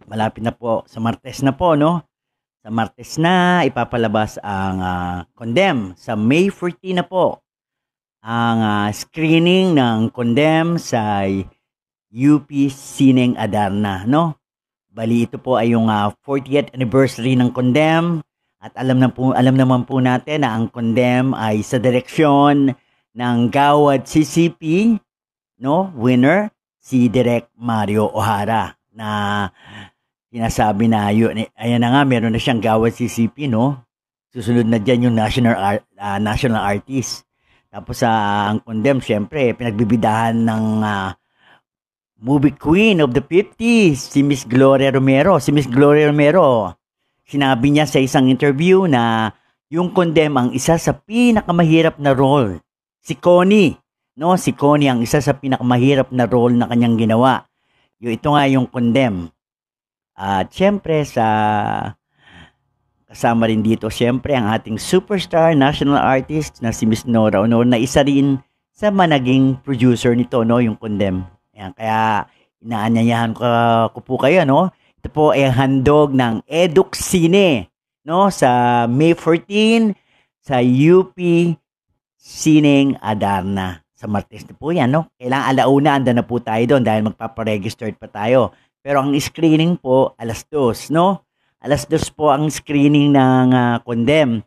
Malapit na po sa Martes na po, no? Sa Martes na ipapalabas ang Condemn. Sa May 14 na po ang screening ng Condemn sa UP Sineng Adarna, no? Bali ito po ay yung 40th anniversary ng Condemn at alam naman po natin na ang Condemn ay sa direksyon ng Gawad CCP, no? Winner si Direk Mario O'Hara na sinasabi na yun, ayan na nga, meron na siyang Gawad CCP, no? Susunod na dyan yung national artist. Tapos ang Condemn, syempre, pinagbibidahan ng movie queen of the 50s, si Miss Gloria Romero. Si Miss Gloria Romero, sinabi niya sa isang interview na yung Condemn ang isa sa pinakamahirap na role. Si Connie, no? Si Connie ang isa sa pinakamahirap na role na kanyang ginawa. Ito nga yung Condemn. At syempre kasama rin dito syempre ang ating superstar national artist na si Miss Nora Honor na isa rin sa managing producer nito, no, yung Condemn. Ayan, kaya inaanyayahan ko po kayo, no? Ito po ay handog ng Eduk Cine, no? Sa May 14 sa UP Sineng Adarna. Sa Martes na po yan, no? Kailangan alauna, anda na po tayo doon dahil magpaparegistered pa tayo. Pero ang screening po, 2:00, no? 2:00 po ang screening ng Condemn.